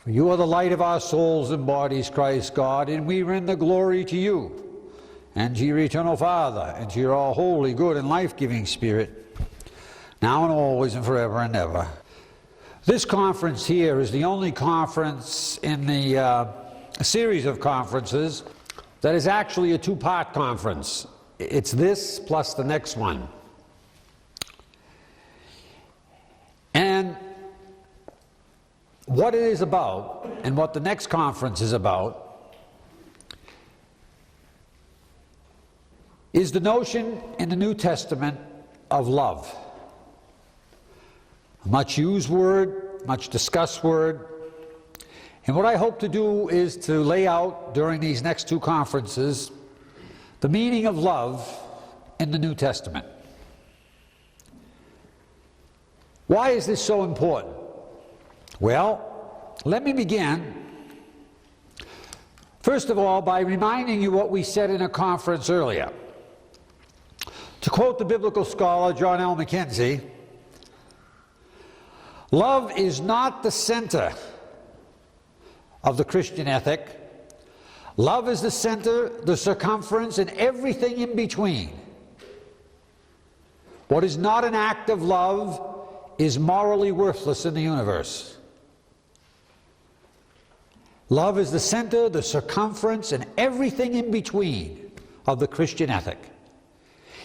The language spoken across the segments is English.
For you are the light of our souls and bodies, Christ God, and we render glory to you, and to your eternal Father, and to your all holy, good, and life-giving Spirit, now and always and forever and ever. This conference here is the only conference in the series of conferences that is actually a two-part conference. It's this plus the next one. And what it is about, and what the next conference is about, is the notion in the New Testament of love. A much used word, much discussed word. And what I hope to do is to lay out during these next two conferences the meaning of love in the New Testament. Why is this so important? Well, let me begin, first of all, by reminding you what we said in a conference earlier. To quote the biblical scholar John L. McCarthy, love is not the center of the Christian ethic. Love is the center, the circumference, and everything in between. What is not an act of love is morally worthless in the universe. Love is the center, the circumference, and everything in between of the Christian ethic.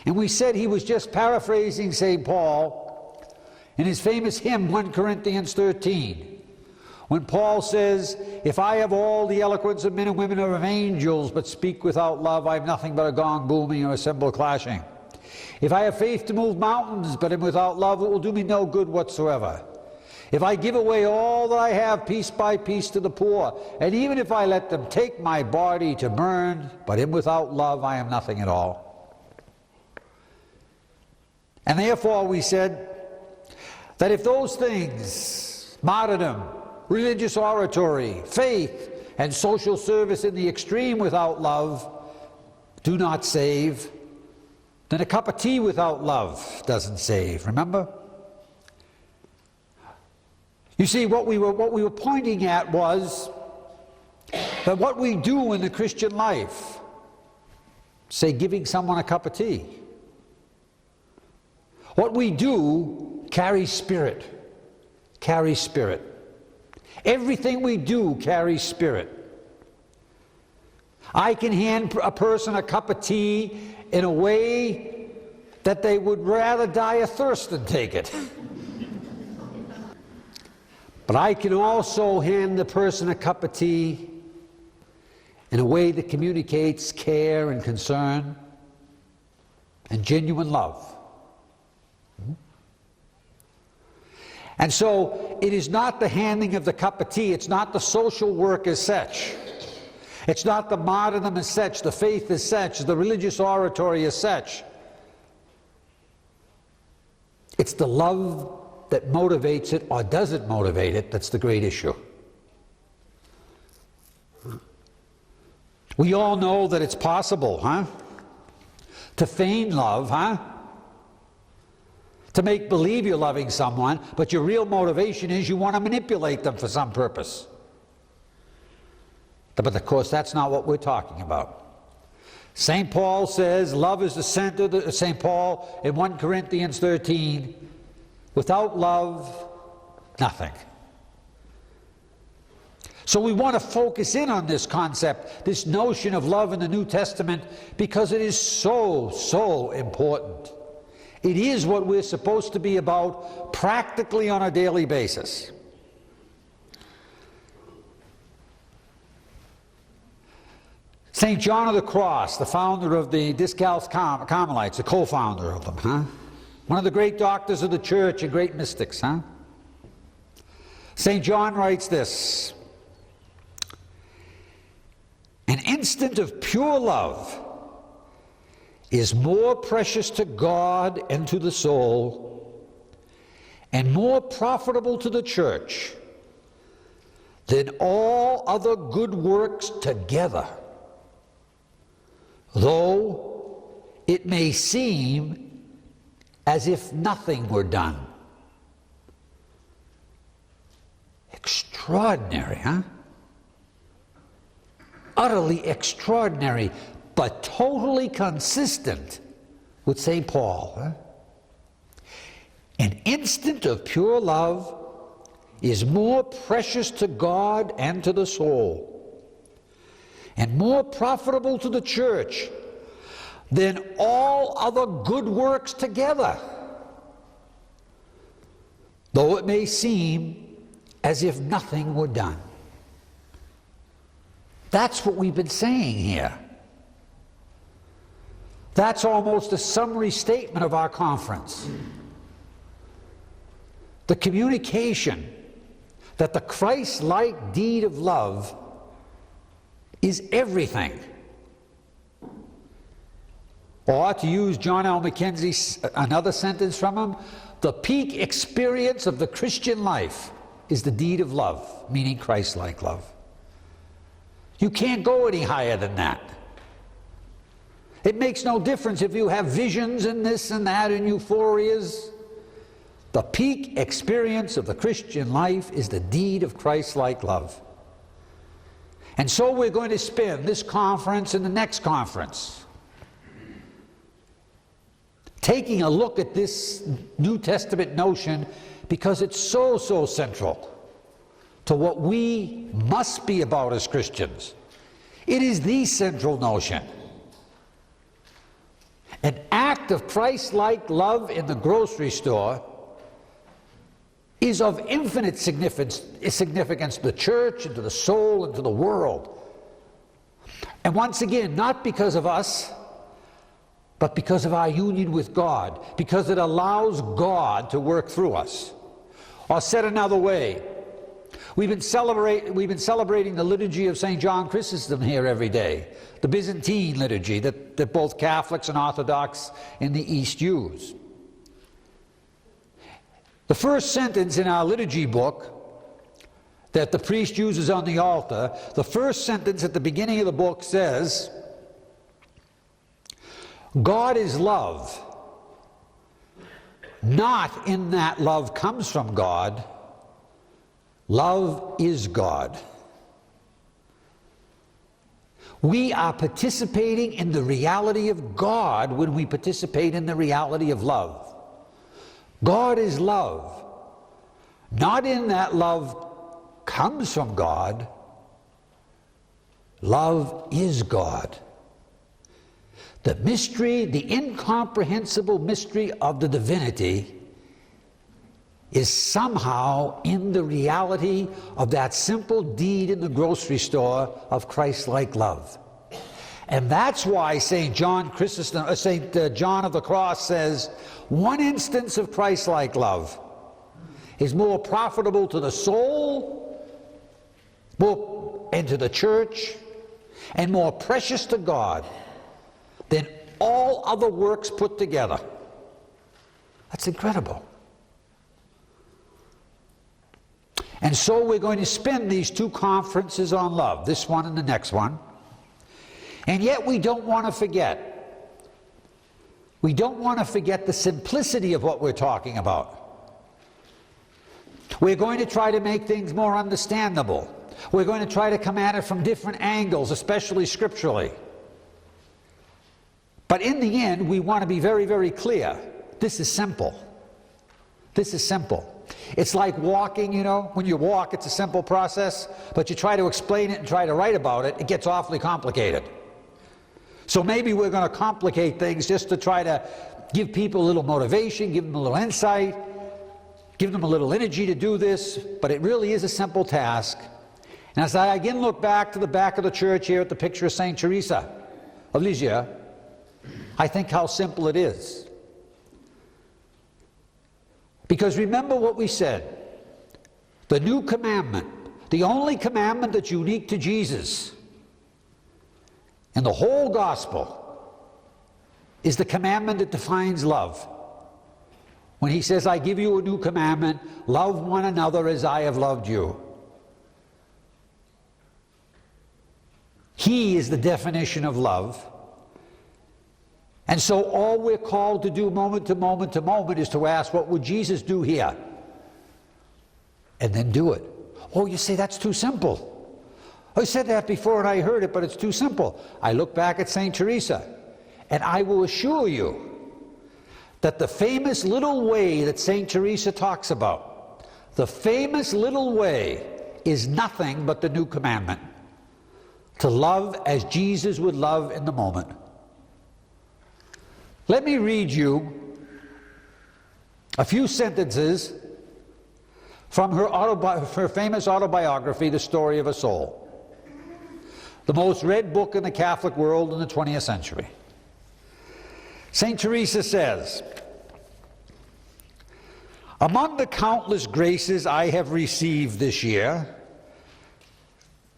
And we said he was just paraphrasing St. Paul in his famous hymn, 1 Corinthians 13, when Paul says, if I have all the eloquence of men and women or of angels, but speak without love, I have nothing but a gong booming or a cymbal clashing. If I have faith to move mountains, but am without love, it will do me no good whatsoever. If I give away all that I have piece by piece to the poor, and even if I let them take my body to burn, but am without love, I am nothing at all. And therefore we said that if those things, martyrdom, religious oratory, faith, and social service in the extreme without love, do not save, then a cup of tea without love doesn't save, remember? You see, what we were pointing at was that what we do in the Christian life, say giving someone a cup of tea, what we do carries spirit, carries spirit. Everything we do carries spirit. I can hand a person a cup of tea in a way that they would rather die of thirst than take it. But I can also hand the person a cup of tea in a way that communicates care and concern and genuine love. And so it is not the handing of the cup of tea, it's not the social work as such, it's not the martyrdom as such, the faith as such, the religious oratory as such. It's the love that motivates it or doesn't motivate it that's the great issue. We all know that it's possible, to feign love, to make believe you're loving someone, but your real motivation is you want to manipulate them for some purpose. But of course, that's not what we're talking about. St. Paul says love is the center, St. Paul in 1 Corinthians 13, without love, nothing. So we want to focus in on this concept, this notion of love in the New Testament, because it is so, so important. It is what we're supposed to be about practically on a daily basis. St. John of the Cross, the founder of the Discalced Carmelites, the co-founder of them, one of the great doctors of the church and great mystics, St. John writes this: an instant of pure love is more precious to God and to the soul, and more profitable to the church than all other good works together, though it may seem as if nothing were done. Extreme extraordinary, huh? Utterly extraordinary, but totally consistent with St. Paul. Huh? An instant of pure love is more precious to God and to the soul, and more profitable to the church than all other good works together, though it may seem as if nothing were done. That's what we've been saying here. That's almost a summary statement of our conference. The communication that the Christ-like deed of love is everything. Or to use John L. Mackenzie's another sentence from him, the peak experience of the Christian life is the deed of love, meaning Christ-like love. You can't go any higher than that. It makes no difference if you have visions and this and that and euphorias. The peak experience of the Christian life is the deed of Christ-like love. And so we're going to spend this conference and the next conference taking a look at this New Testament notion, because it's so central to what we must be about as Christians. It is the central notion. An act of Christ-like love in the grocery store is of infinite significance to the church and to the soul and to the world. And once again, not because of us, but because of our union with God, because it allows God to work through us. Or said another way, we've been celebrating the liturgy of St. John Chrysostom here every day, the Byzantine liturgy that both Catholics and Orthodox in the East use. The first sentence in our liturgy book that the priest uses on the altar, the first sentence at the beginning of the book says, God is love, not in that love comes from God. Love is God. We are participating in the reality of God when we participate in the reality of love. God is love, not in that love comes from God. Love is God. The mystery, the incomprehensible mystery of the divinity is somehow in the reality of that simple deed in the grocery store of Christ-like love. And that's why St. John of the Cross says, one instance of Christ-like love is more profitable to the soul and to the church and more precious to God than all other works put together. That's incredible. And so we're going to spend these two conferences on love, this one and the next one. And yet we don't want to forget. We don't want to forget the simplicity of what we're talking about. We're going to try to make things more understandable. We're going to try to come at it from different angles, especially scripturally. But in the end, we want to be very, very clear. This is simple. This is simple. It's like walking, you know. When you walk, it's a simple process, but you try to explain it and try to write about it, it gets awfully complicated. So maybe we're going to complicate things just to try to give people a little motivation, give them a little insight, give them a little energy to do this, but it really is a simple task. And as I again look back to the back of the church here at the picture of St. Teresa of Lisieux, I think how simple it is. Because remember what we said, the new commandment, the only commandment that's unique to Jesus and the whole gospel is the commandment that defines love. When he says, I give you a new commandment, love one another as I have loved you. He is the definition of love. And so all we're called to do moment to moment to moment is to ask, what would Jesus do here? And then do it. Oh, you say that's too simple. I said that before and I heard it, but it's too simple. I look back at St. Teresa, and I will assure you that the famous little way that St. Teresa talks about, the famous little way, is nothing but the new commandment: to love as Jesus would love in the moment. Let me read you a few sentences from her famous autobiography, The Story of a Soul, the most read book in the Catholic world in the 20th century. St. Teresa says, "Among the countless graces I have received this year,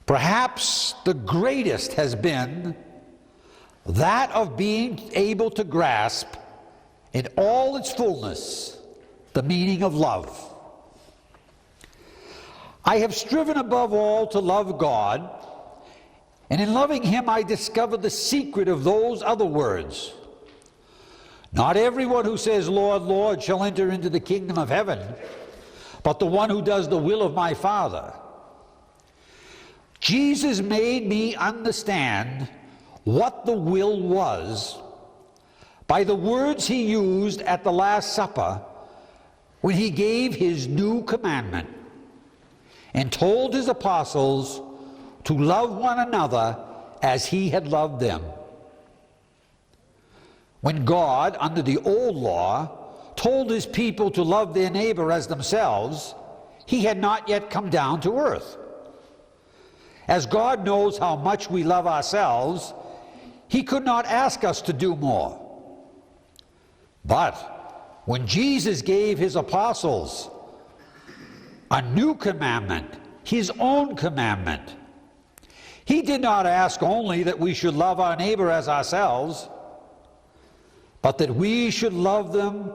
perhaps the greatest has been that of being able to grasp in all its fullness the meaning of love. I have striven above all to love God, and in loving Him I discovered the secret of those other words. Not everyone who says, 'Lord, Lord,' shall enter into the kingdom of heaven, but the one who does the will of my Father. Jesus made me understand what the will was by the words He used at the Last Supper when He gave His new commandment and told His apostles to love one another as He had loved them. When God, under the old law, told His people to love their neighbor as themselves, He had not yet come down to earth. As God knows how much we love ourselves, He could not ask us to do more. But when Jesus gave His apostles a new commandment, His own commandment, He did not ask only that we should love our neighbor as ourselves, but that we should love them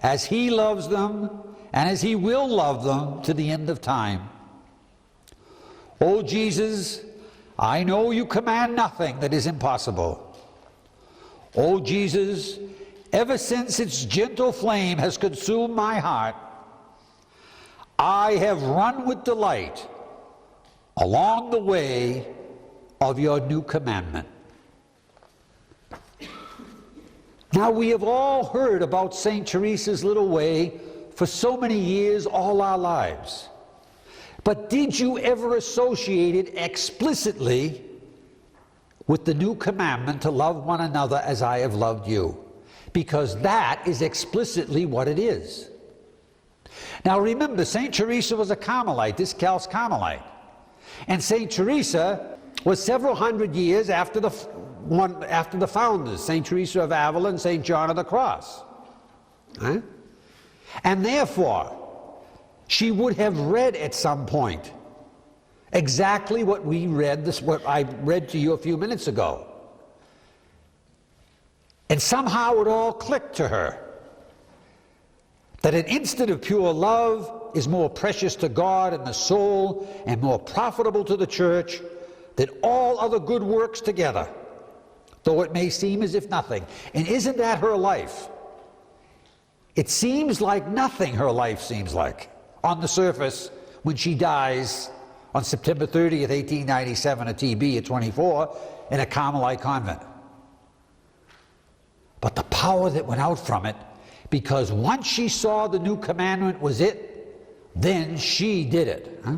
as He loves them and as He will love them to the end of time. O Jesus, I know You command nothing that is impossible. O Jesus, ever since its gentle flame has consumed my heart, I have run with delight along the way of Your new commandment." Now, we have all heard about St. Teresa's little way for so many years, all our lives. But did you ever associate it explicitly with the new commandment to love one another as I have loved you? Because that is explicitly what it is. Now remember, St. Teresa was a Carmelite, Discalced Carmelite. And St. Teresa was several hundred years after the founders, St. Teresa of Avila and St. John of the Cross. Huh? And therefore, she would have read at some point exactly what what I read to you a few minutes ago. And somehow it all clicked to her that an instant of pure love is more precious to God and the soul and more profitable to the church than all other good works together, though it may seem as if nothing. And isn't that her life? It seems like nothing, her life seems like, on the surface, when she dies on September 30th, 1897, at TB at 24, in a Carmelite convent. But the power that went out from it, because once she saw the new commandment was it, then she did it. Huh?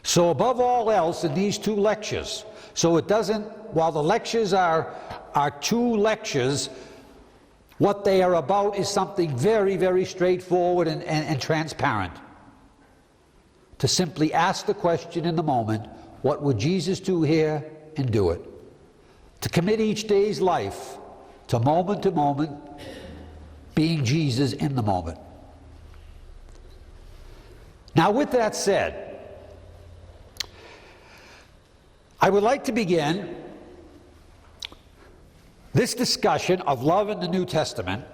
So above all else in these two lectures, so it doesn't, while the lectures are two lectures, what they are about is something very, very straightforward and transparent. To simply ask the question in the moment, what would Jesus do here, and do it. To commit each day's life to moment, being Jesus in the moment. Now, with that said, I would like to begin this discussion of love in the New Testament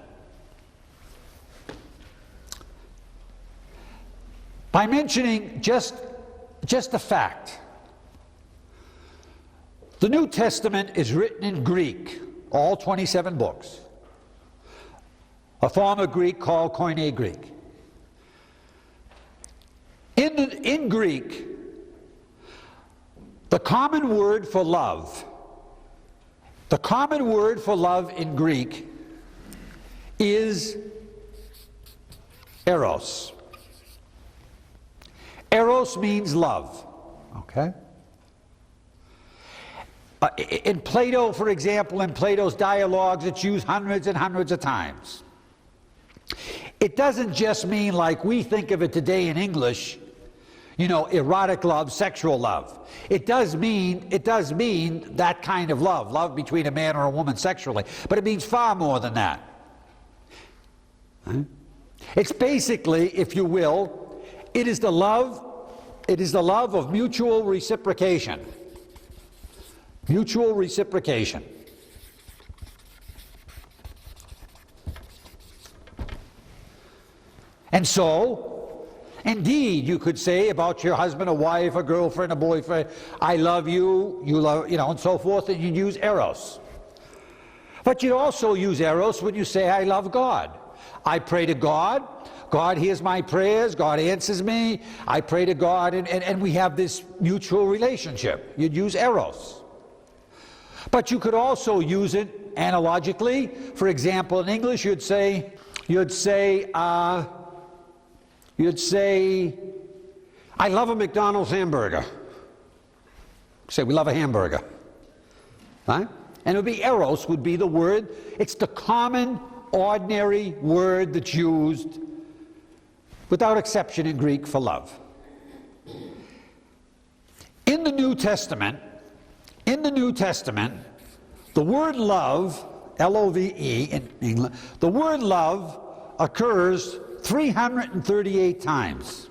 by mentioning just a fact. The New Testament is written in Greek, all 27 books, a form of Greek called Koine Greek. In In Greek, the common word for love in Greek is eros. Eros means love, okay? In Plato, for example, in Plato's dialogues, it's used hundreds and hundreds of times. It doesn't just mean like we think of it today in English, you know, erotic love, sexual love. It does mean that kind of love between a man or a woman sexually, but it means far more than that. It's basically, if you will, it is the love of mutual reciprocation. Mutual reciprocation. And so, indeed, you could say about your husband or wife, a girlfriend, a boyfriend, I love you, you love, you know, and so forth, and you'd use eros. But you'd also use eros when you say, I love God. I pray to God, God hears my prayers, God answers me, I pray to God, and we have this mutual relationship. You'd use eros. But you could also use it analogically. For example, in English, you'd say, I love a McDonald's hamburger. Say, we love a hamburger. Right? And it would be eros would be the word. It's the common, ordinary word that's used without exception in Greek for love. In the New Testament, the word love, L-O-V-E in England, the word love occurs 338 times.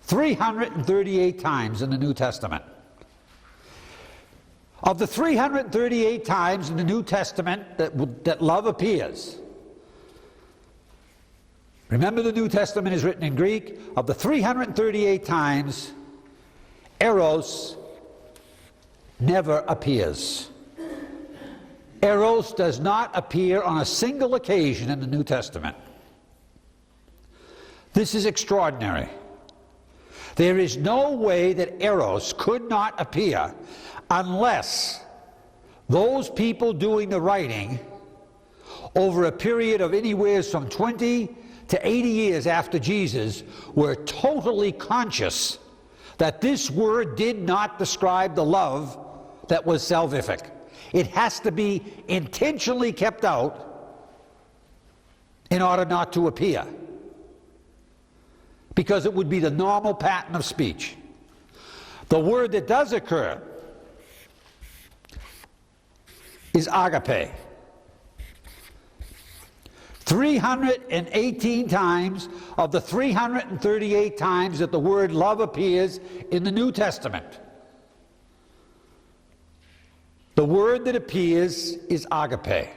338 times in the New Testament. Of the 338 times in the New Testament that love appears, remember the New Testament is written in Greek. Of the 338 times, eros never appears. Eros does not appear on a single occasion in the New Testament. This is extraordinary. There is no way that eros could not appear unless those people doing the writing over a period of anywhere from 20 to 80 years after Jesus were totally conscious that this word did not describe the love that was salvific. It has to be intentionally kept out in order not to appear, because it would be the normal pattern of speech. The word that does occur is agape. 318 times of the 338 times that the word love appears in the New Testament, the word that appears is agape.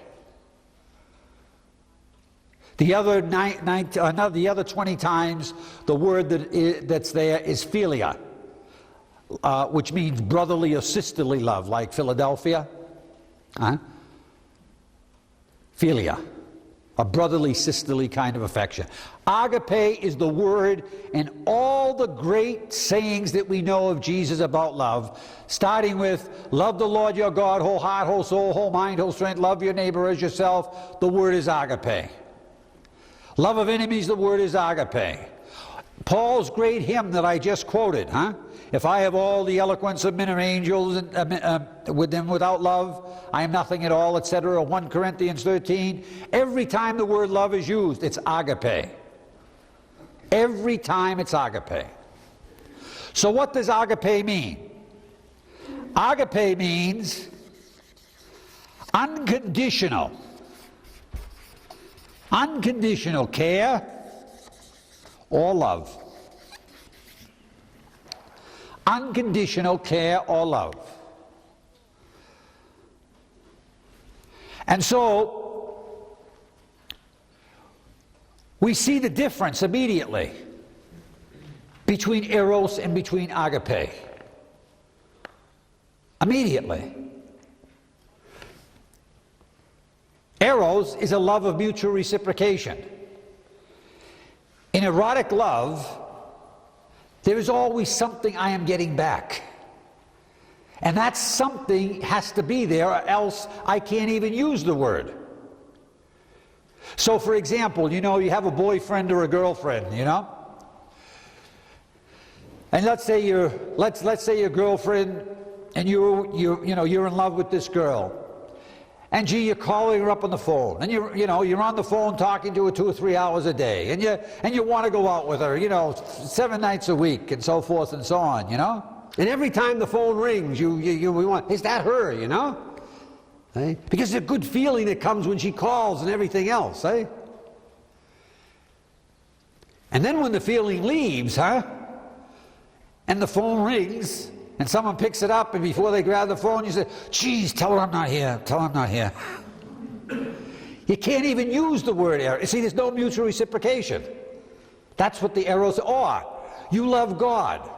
The other 20 times, the word that's there is philia, which means brotherly or sisterly love, like Philadelphia. Philia, a brotherly, sisterly kind of affection. Agape is the word in all the great sayings that we know of Jesus about love, starting with, love the Lord your God, whole heart, whole soul, whole mind, whole strength, love your neighbor as yourself. The word is agape. Love of enemies, the word is agape. Paul's great hymn that I just quoted, if I have all the eloquence of men or angels with them without love, I am nothing at all, etc. 1 Corinthians 13. Every time the word love is used, it's agape. Every time it's agape. So what does agape mean? Agape means unconditional care or love. Unconditional care or love. And so we see the difference immediately between eros and between agape. Immediately. Eros is a love of mutual reciprocation. In erotic love, There is always something I am getting back. And that something has to be there, or else I can't even use the word. So for example, you know, you have a boyfriend or a girlfriend, you know? And let's say your girlfriend, and you're in love with this girl. And gee, you're calling her up on the phone, and you're on the phone talking to her 2 or 3 hours a day, and you want to go out with her, 7 nights a week, and so forth and so on, you know. And every time the phone rings, we want, is that her, you know? Eh? Because there's a good feeling that comes when she calls and everything else, eh? And then when the feeling leaves, and the phone rings, and someone picks it up, and before they grab the phone, you say, geez, tell her I'm not here, tell her I'm not here. You can't even use the word eros. See, there's no mutual reciprocation. That's what the eros are. You love God.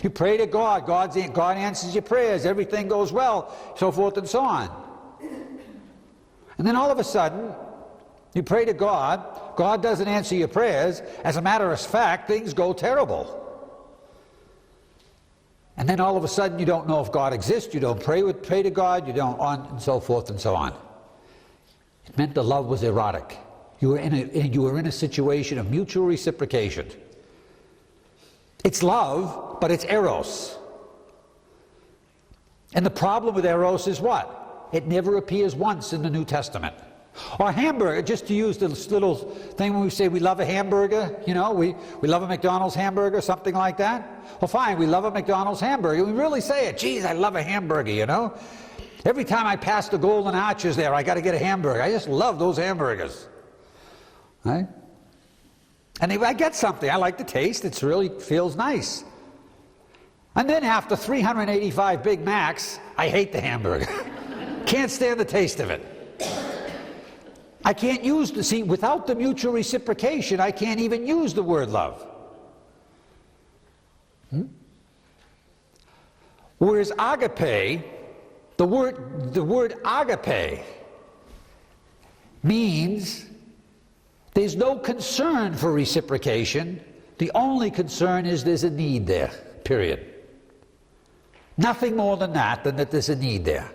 You pray to God. God answers your prayers. Everything goes well, so forth and so on. And then all of a sudden, you pray to God. God doesn't answer your prayers. As a matter of fact, things go terrible. And then all of a sudden you don't know if God exists, you don't pray to God, you don't, and so forth and so on. It meant the love was erotic. You were in a situation of mutual reciprocation. It's love, but it's eros. And the problem with eros is what? It never appears once in the New Testament. Or hamburger, just to use this little thing when we say we love a hamburger, we love a McDonald's hamburger, something like that. Well, fine, we love a McDonald's hamburger. We really say it. Geez, I love a hamburger, you know. Every time I pass the Golden Arches there, I got to get a hamburger. I just love those hamburgers. Right? And I get something. I like the taste. It really feels nice. And then after 385 Big Macs, I hate the hamburger. Can't stand the taste of it. I can't use without the mutual reciprocation, I can't even use the word love. Whereas agape, the word agape means there's no concern for reciprocation. The only concern is there's a need there, period. Nothing more than that there's a need there.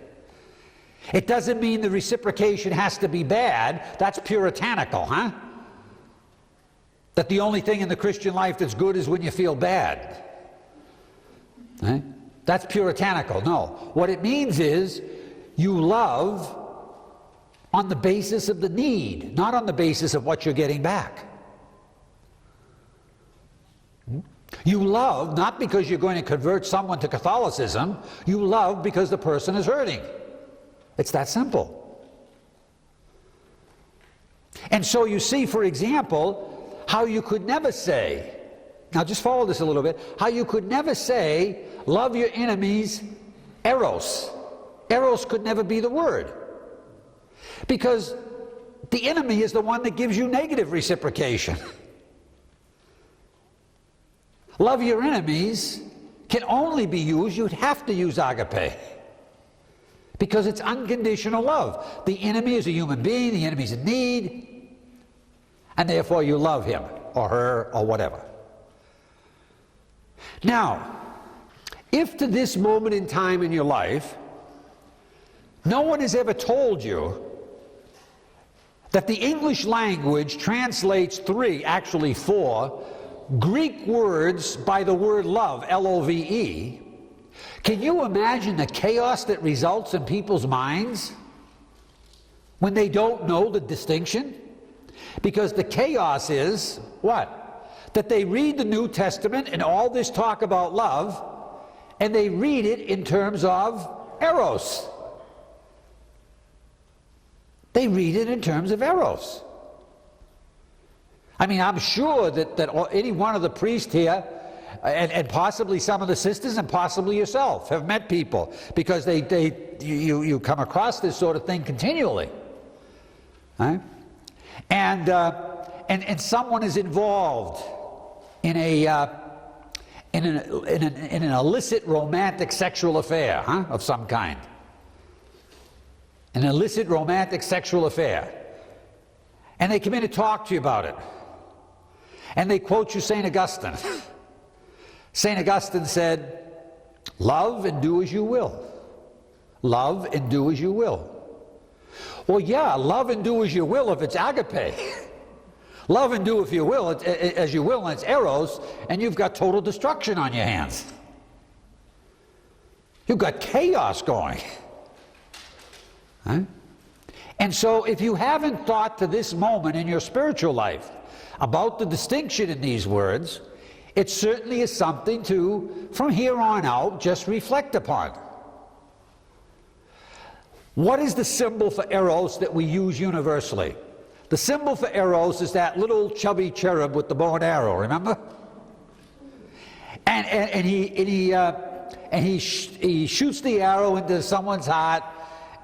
It doesn't mean the reciprocation has to be bad. That's puritanical, huh? That the only thing in the Christian life that's good is when you feel bad. Right? That's puritanical. No. What it means is you love on the basis of the need, not on the basis of what you're getting back. You love not because you're going to convert someone to Catholicism. You love because the person is hurting. It's that simple. And so you see, for example, how you could never say, now just follow this a little bit, how you could never say, love your enemies, eros. Eros could never be the word. Because the enemy is the one that gives you negative reciprocation. Love your enemies can only be used, you'd have to use agape. Because it's unconditional love. The enemy is a human being, the enemy's in need, and therefore you love him or her or whatever. Now, if to this moment in time in your life, no one has ever told you that the English language translates 3, actually 4, Greek words by the word love, L-O-V-E, can you imagine the chaos that results in people's minds when they don't know the distinction? Because the chaos is, what? That they read the New Testament and all this talk about love, and they read it in terms of eros. They read it in terms of eros. I mean, I'm sure that any one of the priests here, and possibly some of the sisters, and possibly yourself, have met people, because you come across this sort of thing continually, right? And someone is involved in an illicit romantic sexual affair, of some kind. An illicit romantic sexual affair, and they come in to talk to you about it, and they quote you St. Augustine. St. Augustine said, love and do as you will. Love and do as you will. Well, yeah, love and do as you will if it's agape. Love and do if you will, as you will, and it's eros, and you've got total destruction on your hands. You've got chaos going. Huh? And so if you haven't thought to this moment in your spiritual life about the distinction in these words, it certainly is something to, from here on out, just reflect upon. What is the symbol for eros that we use universally? The symbol for eros is that little chubby cherub with the bow and arrow, remember? And he shoots the arrow into someone's heart,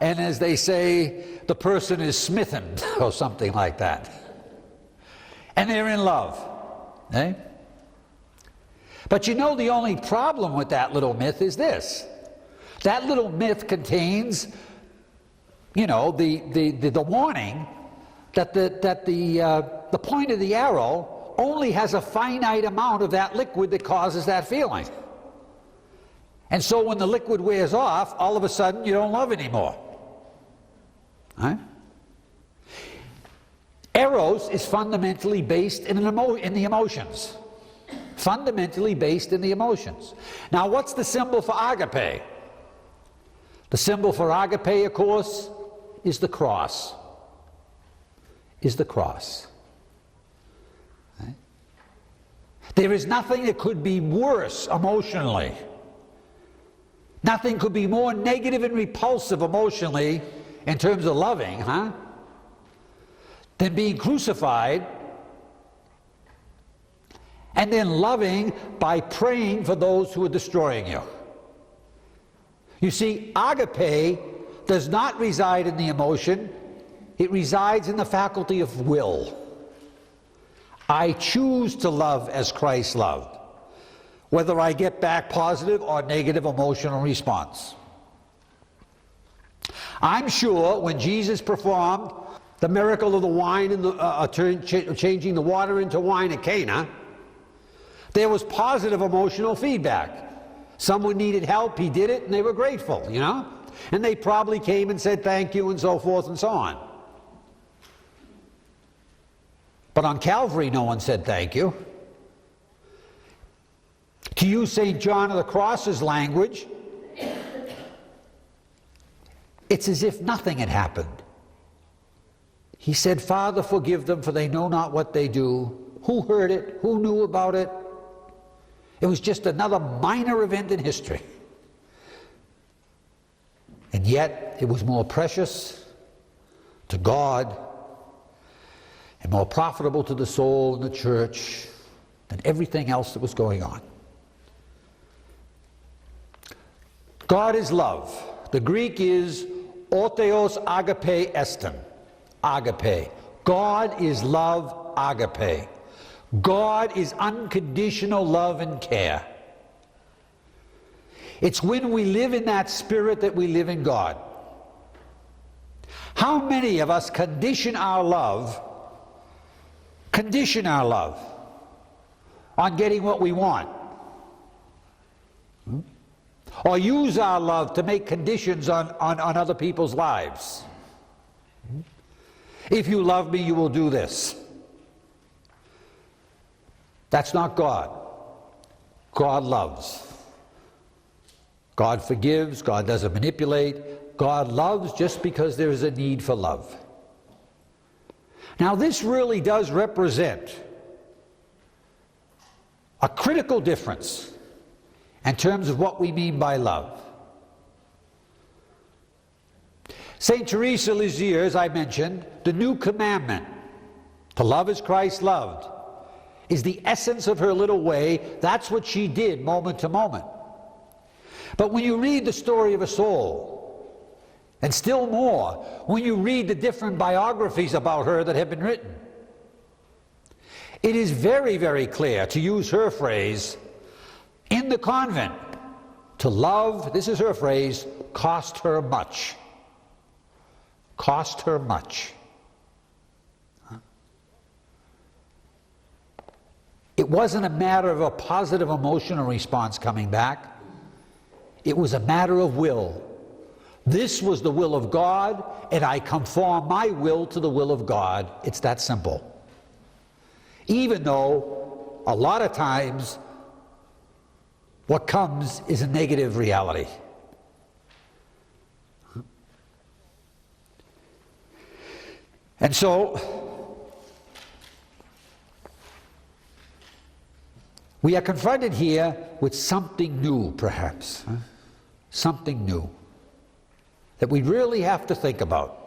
and as they say, the person is smithened, or something like that. And they're in love. Eh? But you know, the only problem with that little myth is this. That little myth contains, you know, the warning that the point of the arrow only has a finite amount of that liquid that causes that feeling. And so when the liquid wears off, all of a sudden you don't love anymore. Right? Eros is fundamentally based in the emotions. Fundamentally based in the emotions. Now, what's the symbol for agape? The symbol for agape, of course, is the cross. Is the cross. Right? There is nothing that could be worse emotionally. Nothing could be more negative and repulsive emotionally in terms of loving, than being crucified and then loving by praying for those who are destroying you. You see, agape does not reside in the emotion. It resides in the faculty of will. I choose to love as Christ loved, whether I get back positive or negative emotional response. I'm sure when Jesus performed the miracle of the wine and changing the water into wine at Cana, there was positive emotional feedback. Someone needed help, he did it, and they were grateful, you know? And they probably came and said thank you and so forth and so on. But on Calvary, no one said thank you. To use St. John of the Cross's language, it's as if nothing had happened. He said, Father, forgive them, for they know not what they do. Who heard it? Who knew about it? It was just another minor event in history. And yet, it was more precious to God and more profitable to the soul and the church than everything else that was going on. God is love. The Greek is ortheos agape estin. Agape. God is love, agape. God is unconditional love and care. It's when we live in that spirit that we live in God. How many of us condition our love on getting what we want? Or use our love to make conditions on other people's lives? If you love me, you will do this. That's not God. God loves. God forgives. God doesn't manipulate. God loves just because there is a need for love. Now, this really does represent a critical difference in terms of what we mean by love. St. Teresa of Lisieux, as I mentioned, the new commandment, to love as Christ loved, is the essence of her little way. That's what she did moment to moment. But when you read the story of a soul, and still more, when you read the different biographies about her that have been written, it is very, very clear, to use her phrase, in the convent, to love, this is her phrase, cost her much. Cost her much. It wasn't a matter of a positive emotional response coming back. It was a matter of will. This was the will of God, and I conform my will to the will of God. It's that simple. Even though a lot of times what comes is a negative reality. And so we are confronted here with something new, perhaps. Something new that we really have to think about.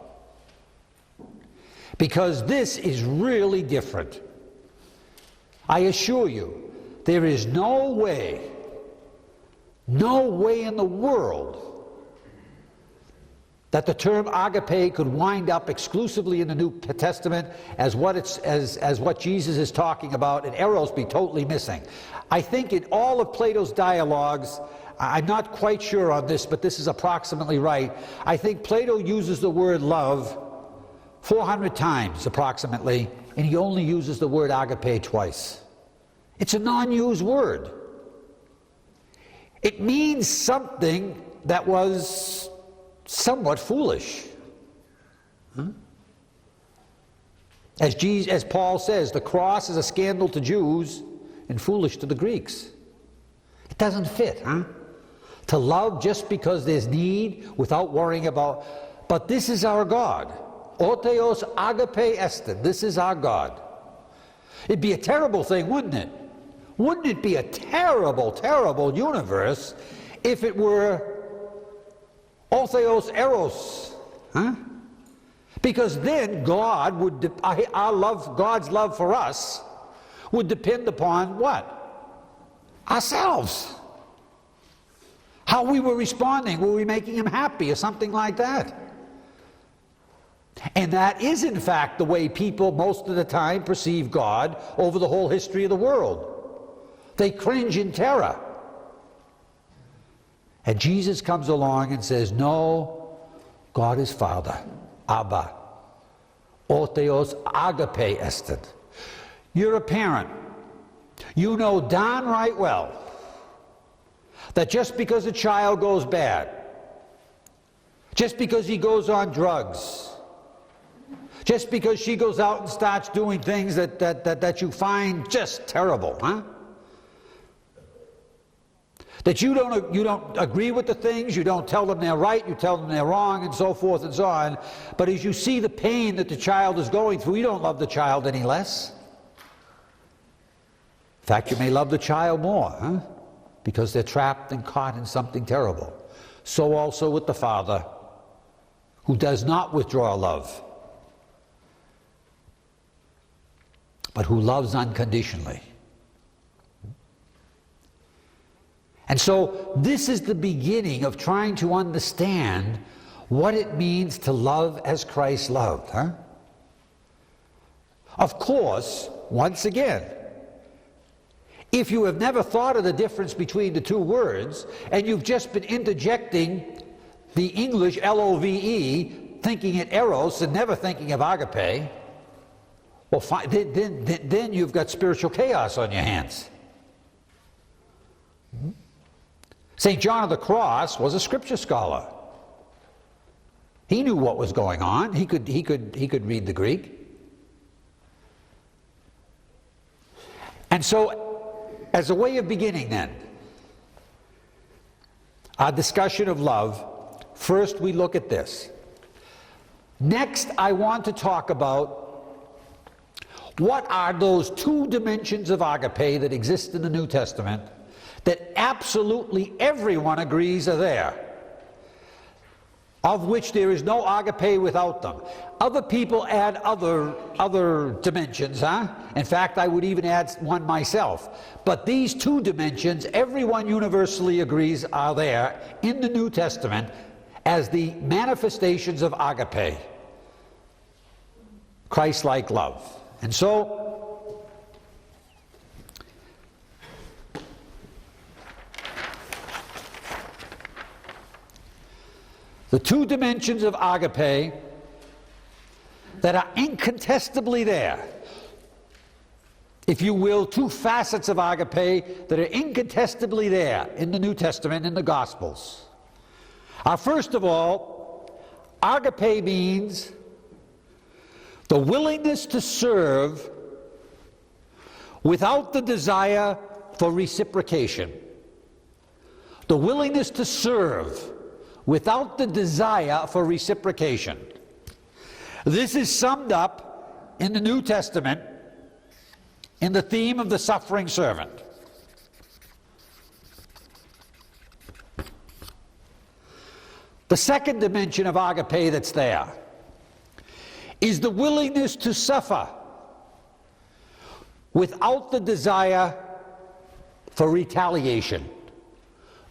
Because this is really different. I assure you, there is no way in the world that the term agape could wind up exclusively in the New Testament as what Jesus is talking about, and eros be totally missing. I think in all of Plato's dialogues, I'm not quite sure on this, but this is approximately right. I think Plato uses the word love 400 times approximately, and he only uses the word agape twice. It's a non-used word. It means something that was somewhat foolish. As Paul says, the cross is a scandal to Jews and foolish to the Greeks. It doesn't fit, to love just because there's need without worrying about, but this is our God. Otheos agape estin. This is our God. It'd be a terrible thing, wouldn't it? Wouldn't it be a terrible, terrible universe if it were Otheos eros? Because then God would, God's love for us would depend upon what? Ourselves. How we were responding. Were we making him happy or something like that? And that is in fact the way people most of the time perceive God over the whole history of the world. They cringe in terror. And Jesus comes along and says, no, God is Father, Abba. Otheos agape estin. You're a parent. You know darn right well that just because a child goes bad, just because he goes on drugs, just because she goes out and starts doing things that you find just terrible, that you don't agree with the things, you don't tell them they're right, you tell them they're wrong, and so forth and so on. But as you see the pain that the child is going through, you don't love the child any less. In fact, you may love the child more, because they're trapped and caught in something terrible. So also with the Father, who does not withdraw love, but who loves unconditionally. And so this is the beginning of trying to understand what it means to love as Christ loved. Of course, once again, if you have never thought of the difference between the two words, and you've just been interjecting the English L-O-V-E, thinking it eros and never thinking of agape, well, then you've got spiritual chaos on your hands. St. John of the Cross was a scripture scholar. He knew what was going on. He could read the Greek. And so, as a way of beginning then, our discussion of love, first we look at this. Next, I want to talk about what are those two dimensions of agape that exist in the New Testament that absolutely everyone agrees are there, of which there is no agape without them. Other people add other dimensions, In fact, I would even add one myself. But these two dimensions, everyone universally agrees are there in the New Testament as the manifestations of agape, Christ-like love. And so, the two dimensions of agape that are incontestably there. if you will, two facets of agape that are incontestably there in the New Testament, in the Gospels. First of all, agape means the willingness to serve without the desire for reciprocation. The willingness to serve without the desire for reciprocation. This is summed up in the New Testament in the theme of the suffering servant. The second dimension of agape that's there is the willingness to suffer without the desire for retaliation.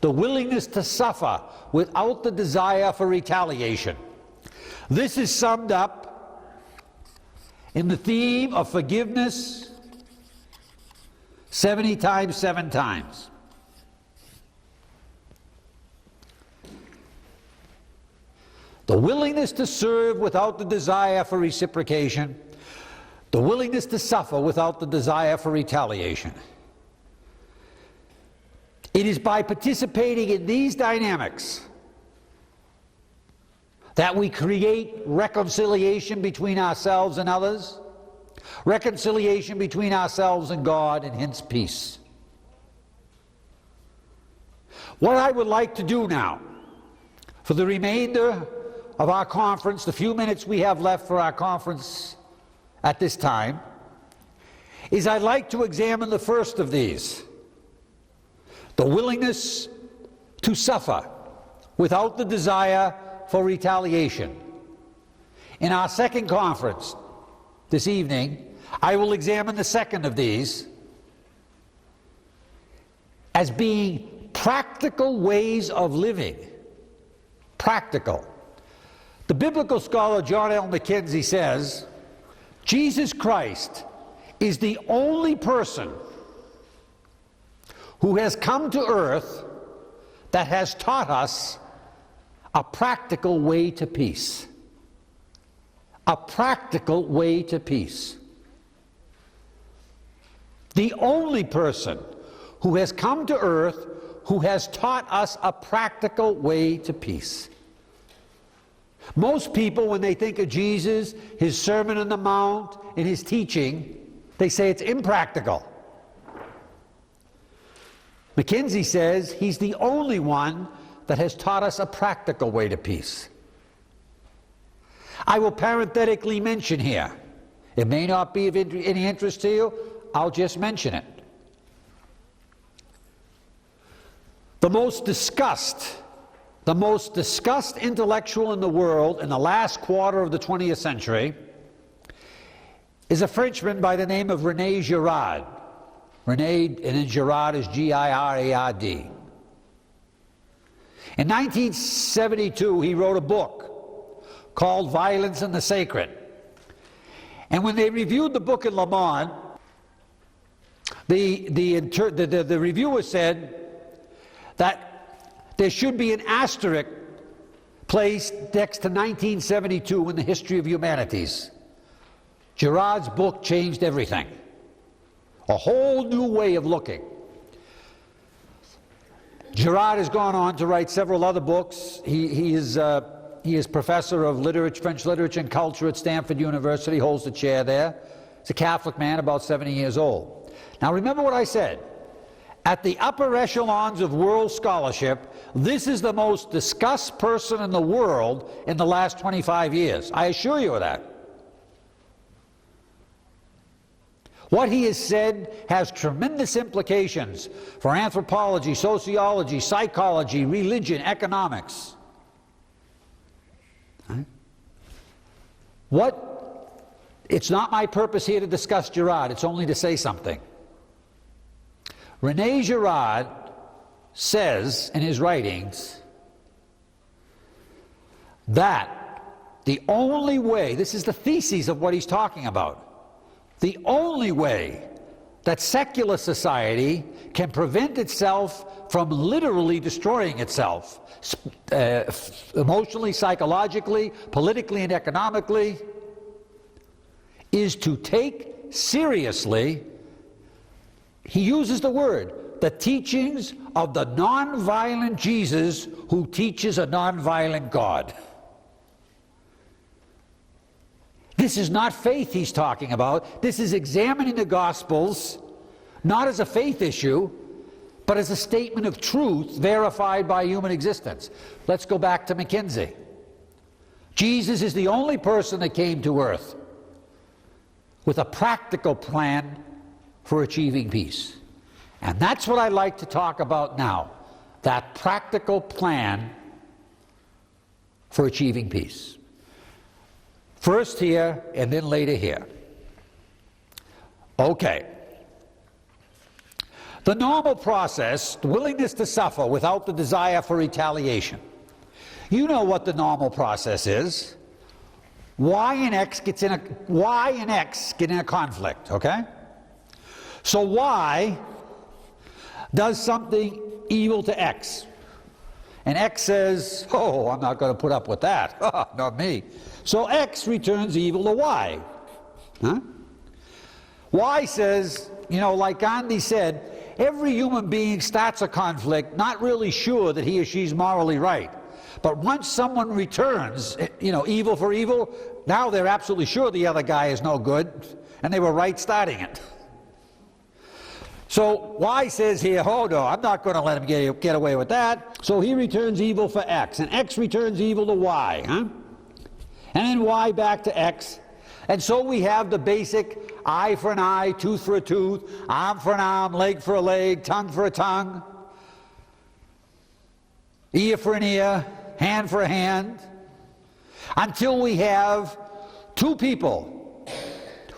The willingness to suffer without the desire for retaliation. This is summed up in the theme of forgiveness 70 times, 7 times. The willingness to serve without the desire for reciprocation. The willingness to suffer without the desire for retaliation. It is by participating in these dynamics that we create reconciliation between ourselves and others, reconciliation between ourselves and God, and hence peace. What I would like to do now, for the remainder of our conference, the few minutes we have left for our conference at this time, is I'd like to examine the first of these, the willingness to suffer without the desire for retaliation. In our second conference this evening, I will examine the second of these as being practical ways of living. Practical. The biblical scholar John L. McKenzie says, Jesus Christ is the only person who has come to earth that has taught us a practical way to peace. A practical way to peace. The only person who has come to earth who has taught us a practical way to peace. Most people, when they think of Jesus, his Sermon on the Mount, and his teaching, they say it's impractical. McKenzie says he's the only one that has taught us a practical way to peace. I will parenthetically mention here, it may not be of any interest to you, I'll just mention it. The most discussed intellectual in the world in the last quarter of the 20th century is a Frenchman by the name of René Girard. René, and then Girard is G-I-R-A-R-D. In 1972, he wrote a book called Violence and the Sacred. And when they reviewed the book in Le Monde, the reviewer said that there should be an asterisk placed next to 1972 in the history of humanities. Girard's book changed everything. A whole new way of looking. Girard has gone on to write several other books. He is professor of literature, French literature and culture at Stanford University, holds the chair there. He's a Catholic man, about 70 years old. Now remember what I said. At the upper echelons of world scholarship, this is the most discussed person in the world in the last 25 years. I assure you of that. What he has said has tremendous implications for anthropology, sociology, psychology, religion, economics. It's not my purpose here to discuss Girard, it's only to say something. René Girard says in his writings that the only way, this is the thesis of what he's talking about, the only way that secular society can prevent itself from literally destroying itself, emotionally, psychologically, politically, and economically, is to take seriously he uses the word, the teachings of the nonviolent Jesus who teaches a nonviolent God. This is not faith he's talking about. This is examining the Gospels, not as a faith issue, but as a statement of truth verified by human existence. Let's go back to McKinsey. Jesus is the only person that came to earth with a practical plan for achieving peace. And that's what I'd like to talk about now, that practical plan for achieving peace. First here, and then later here. Okay. The normal process, the willingness to suffer without the desire for retaliation. You know what the normal process is. Y and X get in a conflict, okay? So Y does something evil to X. And X says, oh, I'm not going to put up with that. Not me. So X returns evil to Y. Huh? Y says, you know, like Gandhi said, every human being starts a conflict not really sure that he or she's morally right. But once someone returns, you know, evil for evil, now they're absolutely sure the other guy is no good, and they were right starting it. So Y says here, oh no, I'm not going to let him get away with that. So he returns evil for X, and X returns evil to Y, huh? And then Y back to X. And so we have the basic eye for an eye, tooth for a tooth, arm for an arm, leg for a leg, tongue for a tongue, ear for an ear, hand for a hand, until we have two people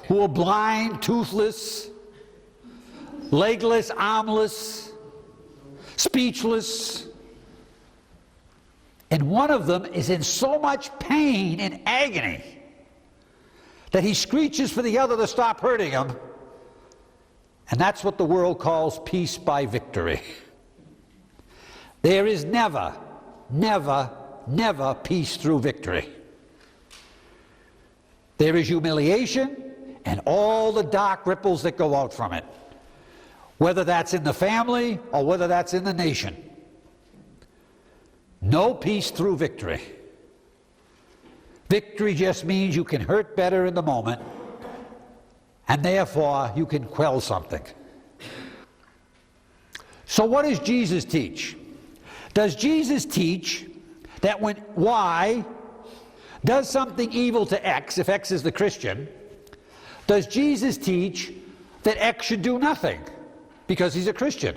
who are blind, toothless, legless, armless, speechless, and one of them is in so much pain and agony that he screeches for the other to stop hurting him, and that's what the world calls peace by victory. There is never, never, never peace through victory. There is humiliation and all the dark ripples that go out from it, whether that's in the family or whether that's in the nation. No peace through victory. Victory just means you can hurt better in the moment, and therefore you can quell something. So what does Jesus teach? Does Jesus teach that when Y does something evil to X, if X is the Christian, does Jesus teach that X should do nothing because he's a Christian?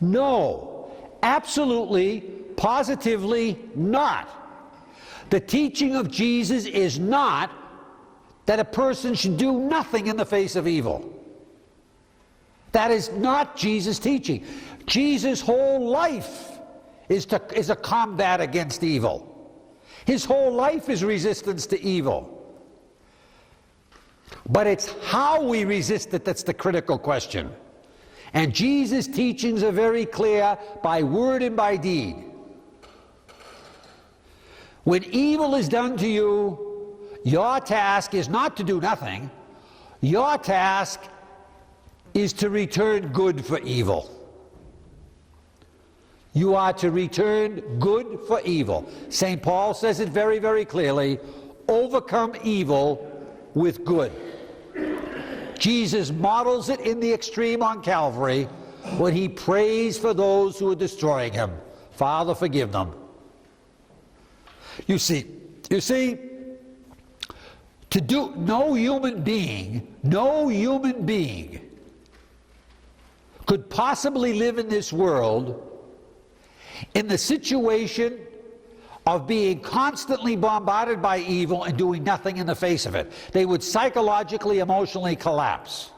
No, absolutely, positively not. The teaching of Jesus is not that a person should do nothing in the face of evil. That is not Jesus' teaching. Jesus' whole life is a combat against evil. His whole life is resistance to evil. But it's how we resist it that's the critical question. And Jesus' teachings are very clear by word and by deed. When evil is done to you, your task is not to do nothing. Your task is to return good for evil. You are to return good for evil. St. Paul says it very, very clearly, overcome evil with good. Jesus models it in the extreme on Calvary when he prays for those who are destroying him. Father, forgive them. You see, to do, no human being could possibly live in this world in the situation of being constantly bombarded by evil and doing nothing in the face of it. They would psychologically, emotionally collapse.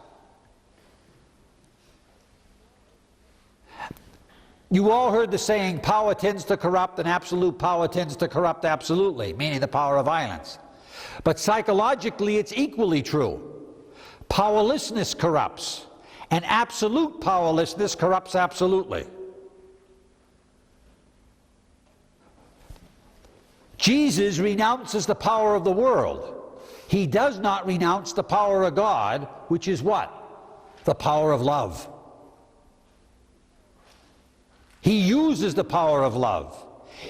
You all heard the saying, power tends to corrupt and absolute power tends to corrupt absolutely, meaning the power of violence. But psychologically, it's equally true. Powerlessness corrupts, and absolute powerlessness corrupts absolutely. Jesus renounces the power of the world. He does not renounce the power of God, which is what? the power of love. He uses the power of love.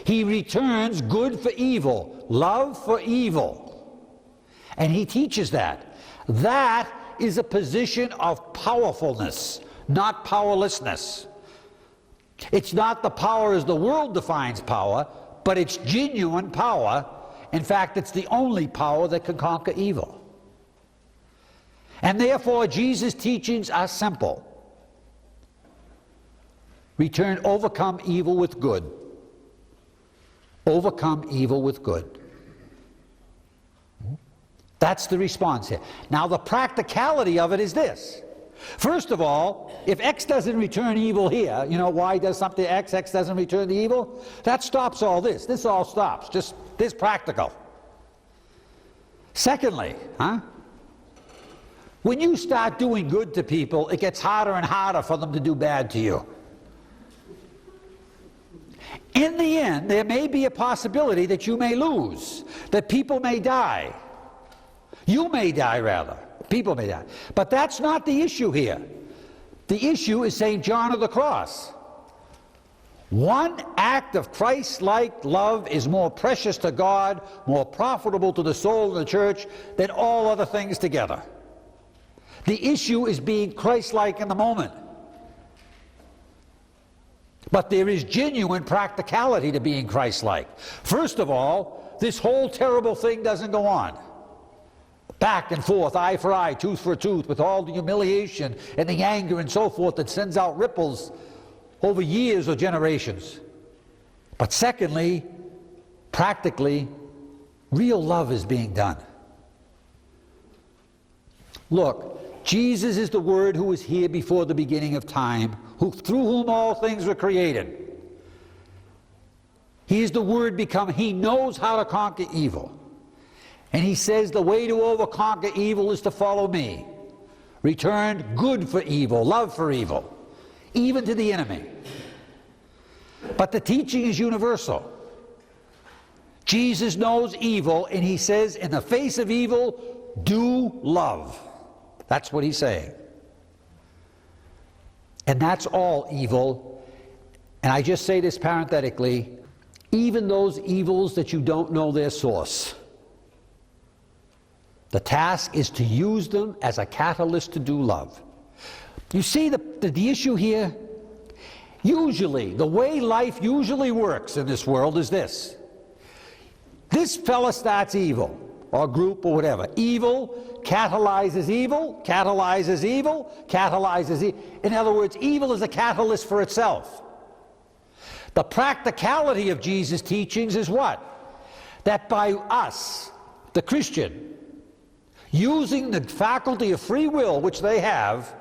He returns good for evil, love for evil. And he teaches that. That is a position of powerfulness, not powerlessness. It's not the power as the world defines power, but it's genuine power. In fact, it's the only power that can conquer evil. And therefore, Jesus' teachings are simple. Overcome evil with good. Overcome evil with good. That's the response here. Now, the practicality of it is this. First of all, if X doesn't return evil here, you know, Y does something to X, X doesn't return the evil, that stops all this. This all stops. Just this practical. Secondly, when you start doing good to people, it gets harder and harder for them to do bad to you. In the end, there may be a possibility that you may lose, that people may die. You may die, rather. People may die. But that's not the issue here. The issue is St. John of the Cross. One act of Christ-like love is more precious to God, more profitable to the soul of the church than all other things together. The issue is being Christ-like in the moment. But there is genuine practicality to being Christ-like. First of all, this whole terrible thing doesn't go on. Back and forth, eye for eye, tooth for tooth, with all the humiliation and the anger and so forth that sends out ripples over years or generations. But secondly, practically, real love is being done. Look, Jesus is the Word who was here before the beginning of time, through whom all things were created. He is the Word become. He knows how to conquer evil. And he says the way to overcome evil is to follow me. Return good for evil, love for evil, even to the enemy. But the teaching is universal. Jesus knows evil, and he says, in the face of evil, do love. That's what he's saying. And that's all evil. And I just say this parenthetically, even those evils that you don't know their source. The task is to use them as a catalyst to do love. You see the issue here? Usually, the way life usually works in this world is this. This fella starts evil, or group, or whatever. Evil catalyzes evil, catalyzes evil, catalyzes evil. In other words, evil is a catalyst for itself. The practicality of Jesus' teachings is what? That by us, the Christian, using the faculty of free will, which they have,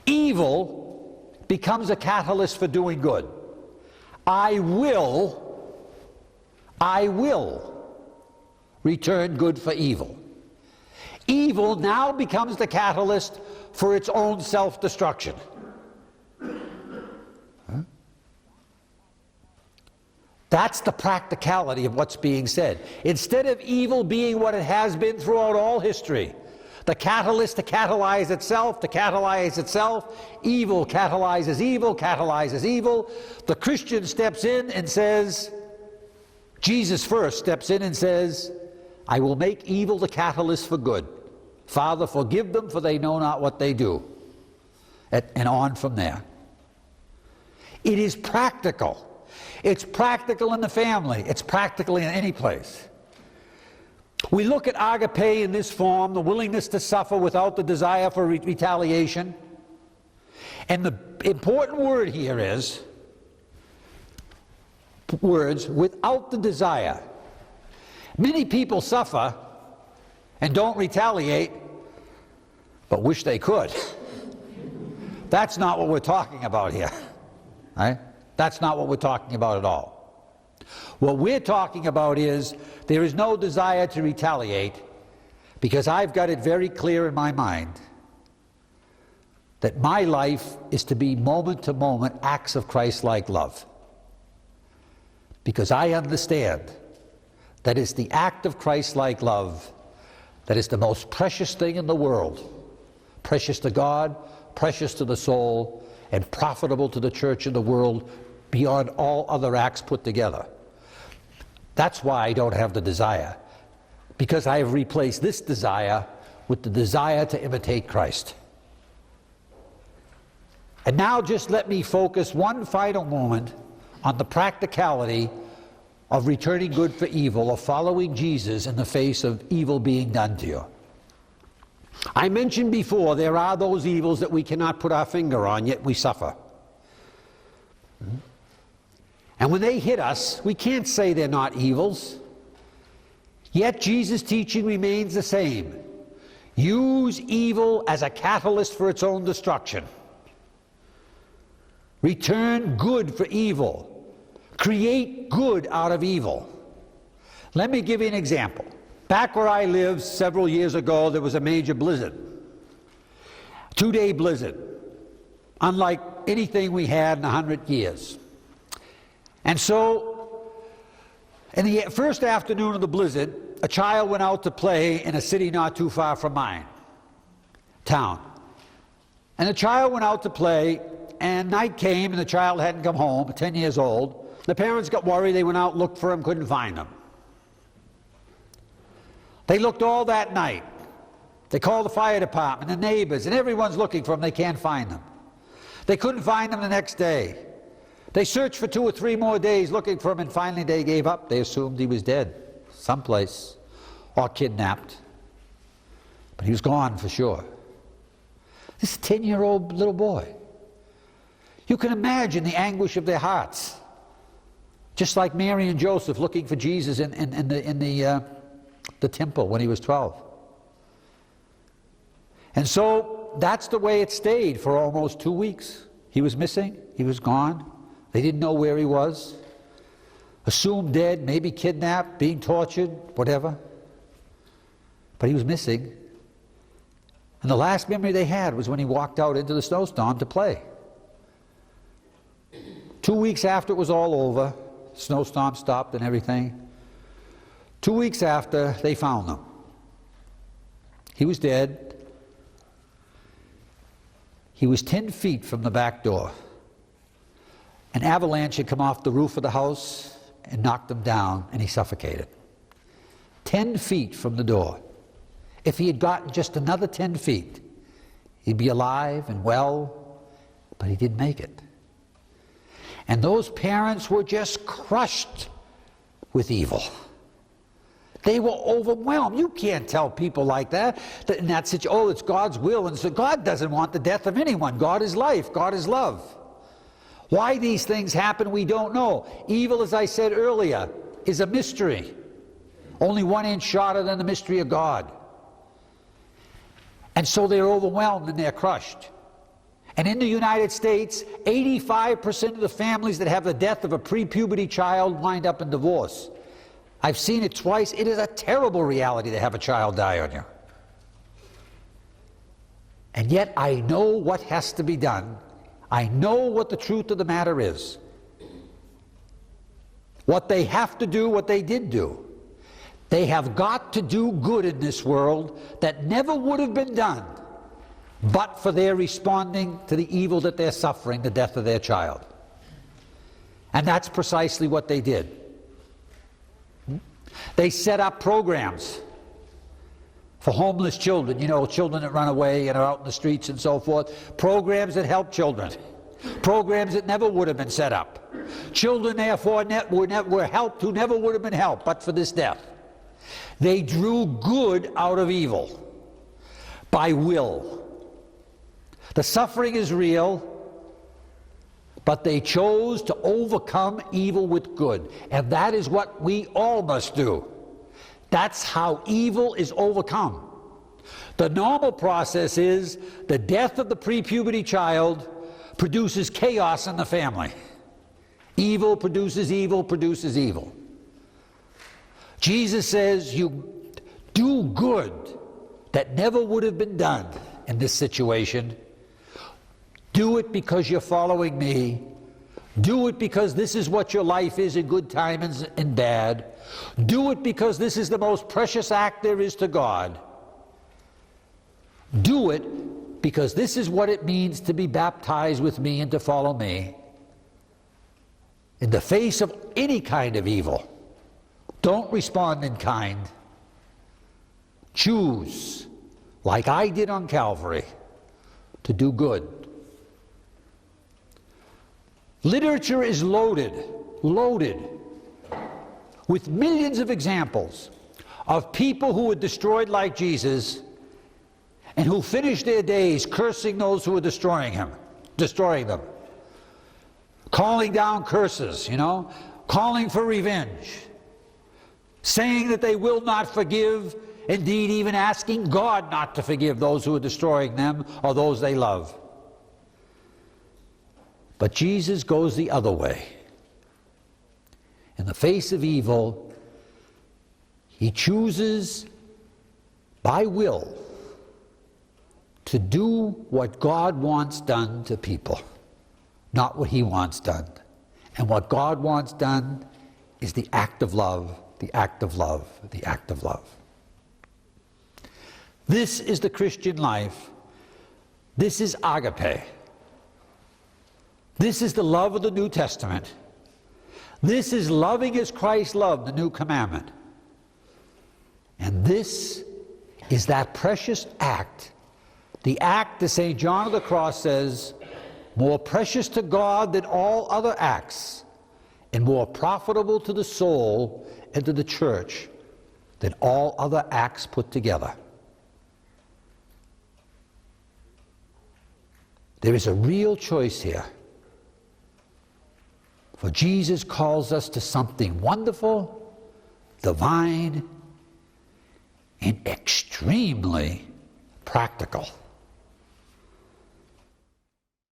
evil becomes a catalyst for doing good. I will return good for evil. Evil now becomes the catalyst for its own self-destruction. That's the practicality of what's being said. Instead of evil being what it has been throughout all history, the catalyst to catalyze itself, evil catalyzes evil, catalyzes evil. The Christian steps in and says, Jesus first steps in and says, I will make evil the catalyst for good. Father, forgive them, for they know not what they do. And on from there. It is practical. It's practical in the family. It's practical in any place. We look at agape in this form, the willingness to suffer without the desire for retaliation. And the important word here is words without the desire. Many people suffer and don't retaliate, but wish they could. That's not what we're talking about here. Right? That's not what we're talking about at all. What we're talking about is there is no desire to retaliate, because I've got it very clear in my mind that my life is to be moment to moment acts of Christ-like love. Because I understand that it's the act of Christ-like love that is the most precious thing in the world, precious to God, precious to the soul, and profitable to the church and the world beyond all other acts put together. That's why I don't have the desire, because I have replaced this desire with the desire to imitate Christ. And now just let me focus one final moment on the practicality of returning good for evil, of following Jesus in the face of evil being done to you. I mentioned before, there are those evils that we cannot put our finger on, yet we suffer. And when they hit us, we can't say they're not evils. Yet Jesus' teaching remains the same. Use evil as a catalyst for its own destruction. Return good for evil. Create good out of evil. Let me give you an example. Back where I lived several years ago, there was a major blizzard. 2-day blizzard, unlike anything we had in 100 years. And so, in the first afternoon of the blizzard, a child went out to play in a city not too far from mine, town. And the child went out to play, and night came, and the child hadn't come home, 10 years old. The parents got worried. They went out, looked for him, couldn't find him. They looked all that night. They called the fire department, the neighbors, and everyone's looking for him. They can't find him. They couldn't find him the next day. They searched for 2 or 3 more days looking for him, and finally they gave up. They assumed he was dead someplace or kidnapped. But he was gone for sure. This 10-year-old little boy. You can imagine the anguish of their hearts. Just like Mary and Joseph looking for Jesus in the temple when he was 12. And so that's the way it stayed for almost 2 weeks. He was missing. He was gone. They didn't know where he was. Assumed dead, maybe kidnapped, being tortured, whatever. But he was missing. And the last memory they had was when he walked out into the snowstorm to play. 2 weeks after it was all over, snowstorm stopped and everything. 2 weeks after, they found him. He was dead. He was 10 feet from the back door. An avalanche had come off the roof of the house and knocked him down, and he suffocated. 10 feet from the door. If he had gotten just another 10 feet, he'd be alive and well, but he didn't make it. And those parents were just crushed with evil. They were overwhelmed. You can't tell people like that in that situation, oh, it's God's will. And so God doesn't want the death of anyone. God is life. God is love. Why these things happen, we don't know. Evil, as I said earlier, is a mystery. Only 1 inch shorter than the mystery of God. And so they're overwhelmed and they're crushed. And in the United States, 85% of the families that have the death of a pre-puberty child wind up in divorce. I've seen it twice. It is a terrible reality to have a child die on you. And yet I know what has to be done. I know what the truth of the matter is. What they have to do, what they did do. They have got to do good in this world that never would have been done but for their responding to the evil that they're suffering, the death of their child. And that's precisely what they did. They set up programs for homeless children, you know, children that run away and are out in the streets and so forth. Programs that help children. Programs that never would have been set up. Children, therefore, were helped who never would have been helped but for this death. They drew good out of evil by will. The suffering is real, but they chose to overcome evil with good. And that is what we all must do. That's how evil is overcome. The normal process is the death of the pre-puberty child produces chaos in the family. Evil produces evil, produces evil. Jesus says you do good that never would have been done in this situation. Do it because you're following me. Do it because this is what your life is in good times and bad. Do it because this is the most precious act there is to God. Do it because this is what it means to be baptized with me and to follow me. In the face of any kind of evil, don't respond in kind. Choose, like I did on Calvary, to do good. Literature is loaded with millions of examples of people who were destroyed like Jesus and who finished their days cursing those who were destroying them, calling down curses, calling for revenge, saying that they will not forgive, indeed even asking God not to forgive those who are destroying them or those they love. But Jesus goes the other way. In the face of evil, he chooses by will to do what God wants done to people, not what he wants done. And what God wants done is the act of love, the act of love, the act of love. This is the Christian life. This is agape. This is the love of the New Testament. This is loving as Christ loved, the new commandment. And this is that precious act, the act that St. John of the Cross says, more precious to God than all other acts, and more profitable to the soul and to the church than all other acts put together. There is a real choice here. For Jesus calls us to something wonderful, divine, and extremely practical.